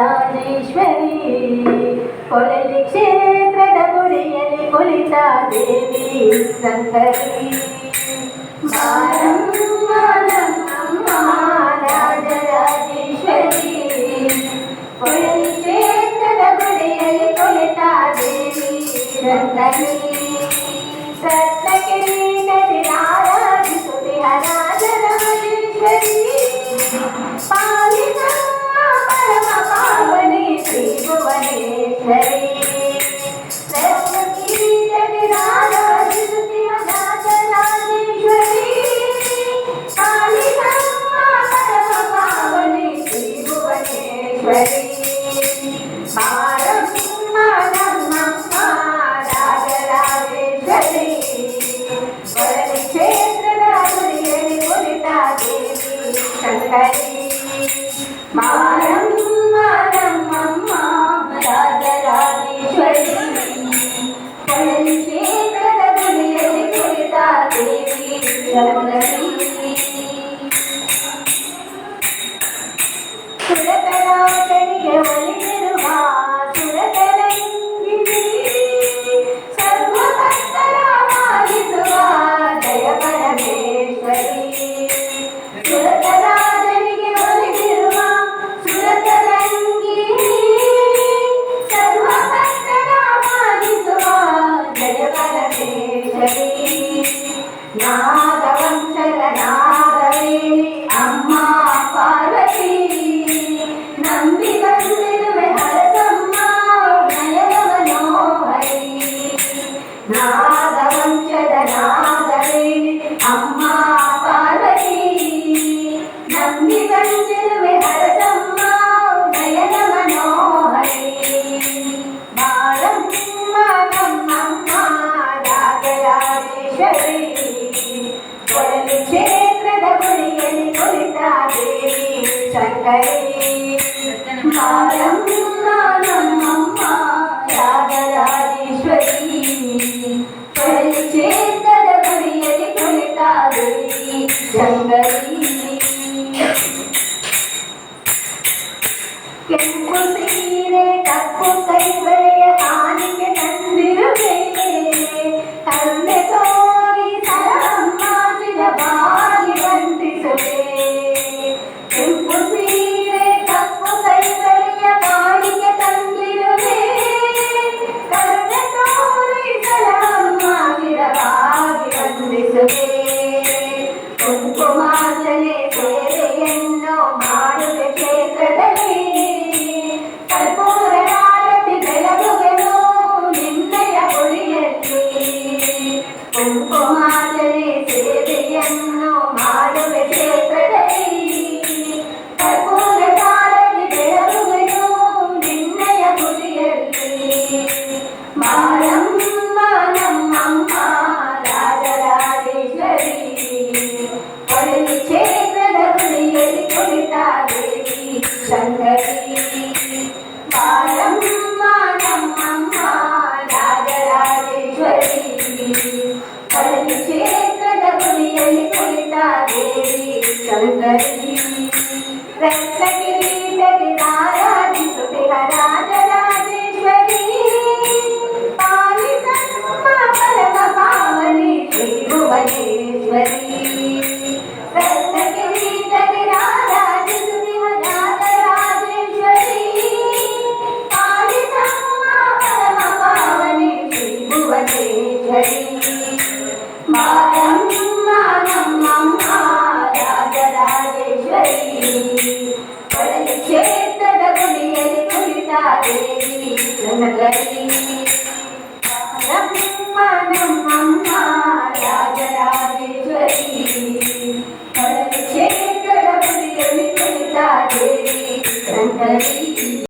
ರಾಜರಾಜೇಶ್ವರಿ ಕೊಳಲಿ ಕ್ಷೇತ್ರದ ಗುಡಿಯಲ್ಲಿ ಕುಳಿತ ದೇವಿ ಶಂಕರಿ ಬಾರಮ್ಮ ನಮ್ಮಮ್ಮ ರಾಜರಾಜೇಶ್ವರಿ ಕೊಳಲಿ ಕ್ಷೇತ್ರದ ಗುಡಿಯಲ್ಲಿ ಕುಳಿತ ದೇವಿ ಶಂಕರಿ ರತ್ನಕಿರೀಟದಿ ಆರಾಧಿಸುತ್ತಿಹ ರಾಜರಾಜೇಶ್ವರಿ ಪಾಲಿಸಮ್ಮ ಪರಮ ಪಾವನಿ ಶ್ರೀ ಭುವನೇಶ್ವರಿ ರತ್ನಕಿರೀಟದಿ ಆರಾಧಿಸುತ್ತಿಹ ರಾಜರಾಜೇಶ್ವರಿ ಪಾಲಿಸಮ್ಮ ಪರಮ ಪಾವನಿ ಶ್ರೀ ಭುವನೇಶ್ವರಿ ಬಾರಮ್ಮ ನಮ್ಮಮ್ಮ ರಾಜರಾಜೇಶ್ವರಿ ಕೊಳಲಿ ಕ್ಷೇತ್ರದ ಗುಡಿಯಲ್ಲಿ ಕುಳಿತ ದೇವಿ ಶಂಕರಿ ಬಾರಮ್ಮ ನಮ್ಮಮ್ಮ ರಾಜರಾಜೇಶ್ವರಿ ಕೊಳಲಿ ಕ್ಷೇತ್ರದ ಗುಡಿಯಲ್ಲಿ ಕುಳಿತ ದೇವಿ ಶಂಕರಿ ಸುರತರಾಜನಿಗೆ ಒಲಿದಿರುವ ಸುರತರಂಗಿಣಿ ಸರ್ವಭಕ್ತರ ಪಾಲಿಸುವ ಜಯ ಪರಮೇಶ್ವರಿ ಸುರತರಾಜನಿಗೆ ಒಲಿದಿರುವ ಸುರತರಂಗಿಣಿ ಸರ್ವಭಕ್ತರ ಪಾಲಿಸುವ ಜಯ ಪರಮೇಶ್ವರಿ ನಾಗವಂಶದ ನಾಗವೇಣಿ ಅಮ್ಮ ಪಾರ್ವತಿ ನಂಬಿ ಬಂದಿರುವೆ ಹರಸಮ್ಮ ನಯನ ಮನೋಹರಿ ನಾಗವಂಶದ ನಾಗವೇಣಿ ಅಮ್ಮ ಪಾರ್ವತಿ ನಂಬಿ ಬಂದಿರುವೆ ಹರಸಮ್ಮ ನಯನ ಮನೋಹರಿ ಬಾರಮ್ಮ ನಮ್ಮಮ್ಮ ರಾಜರಾಜೇಶ್ವರಿ ಕೊಳಲಿ ಕ್ಷೇತ್ರದ ಗುಡಿಯಲ್ಲಿ ಕುಳಿತ ದೇವಿ ಶಂಕರಿ ಬಾರಮ್ಮ ನಮ್ಮಮ್ಮ ರಾಜರಾಜೇಶ್ವರಿ ಕೊಳಲಿ ಕ್ಷೇತ್ರದ ಗುಡಿಯಲ್ಲಿ ಕುಳಿತ ದೇವಿ ಶಂಕರಿ ಕೆಂಪು ಸೀರೆ ಕಪ್ಪು ಕೈಬಳೆಯ ಕಾಣಿಕೆ ತಂದಿರುವೆ ಕರುಣೆ ತೋರಿ ಸರಮ್ಮ ಬಾಗಿ ವಂದಿಸುವೆ ಕೆಂಪು ಸೀರೆ ಕಪ್ಪು ಕೈಬಳೆಯ ಕಾಣಿಕೆ ತಂದಿರುವೆ ಕರುಣೆ ತೋರಿ ಸರಮ್ಮ ಬಾಗಿ ವಂದಿಸುವೆ ಕುಂಕುಮಾರ್ಚನೆ ಸೇವೆಯನ್ನು ಮಾಡುವೆ ಕ್ಷೇತ್ರದಲ್ಲಿ ಕರ್ಪೂರದಾರತಿ ಬೆಳಗುವೆನು ನಿನ್ನಯ ಗುಡಿಯಲ್ಲಿ ಕುಂಕುಮಾರ್ಚನೆ ಸೇವೆಯನ್ನು ಮಾಡುವೆ ಕ್ಷೇತ್ರದಲ್ಲಿ ಕರ್ಪೂರದಾರತಿ ಬೆಳಗುವೆನು ನಿನ್ನಯ ಗುಡಿಯಲ್ಲಿ ಬಾರಮ್ಮ ನಮ್ಮಮ್ಮ ರಾಜರಾಜೇಶ್ವರಿ ಕೊಳಲಿ ಕ್ಷೇತ್ರದ ಗುಡಿಯಲ್ಲಿ ಕುಳಿತ ದೇವಿ ಶಂಕರಿ ಬಾರಮ್ಮ ನಮ್ಮಮ್ಮ ರಾಜರಾಜೇಶ್ವರಿ ಕೊಳಲಿ ಕ್ಷೇತ್ರದ ಗುಡಿಯಲ್ಲಿ ಕುಳಿತ ದೇವಿ ಶಂಕರಿ ರತ್ನಕಿರೀಟದಿ ಆರಾಧಿಸುತ್ತಿಹ ರಾಜರಾಜೇಶ್ವರಿ ಪಾಲಿಸಮ್ಮ ಪರಮ ಪಾವನಿ ಶ್ರೀ ಭುವನೇಶ್ವರಿ ರತ್ನಕಿರೀಟದಿ ಆರಾಧಿಸುತ್ತಿಹ ರಾಜರಾಜೇಶ್ವರಿ ಪಾಲಿಸಮ್ಮ ಪರಮ ಪಾವನಿ ಶ್ರೀ ಭುವನೇಶ್ವರಿ ಬಾರಮ್ಮ ನಮ್ಮಮ್ಮ ರಾಜರಾಜೇಶ್ವರಿ ಕೊಳಲಿ ಕ್ಷೇತ್ರದ ಗುಡಿಯಲ್ಲಿ ಕುಳಿತ ದೇವಿ ಶಂಕರಿ ಬಾರಮ್ಮ ನಮ್ಮಮ್ಮ ರಾಜರಾಜೇಶ್ವರಿ ಕೊಳಲಿ ಕ್ಷೇತ್ರದ ಗುಡಿಯಲ್ಲಿ ಕುಳಿತ ದೇವಿ ಶಂಕರಿ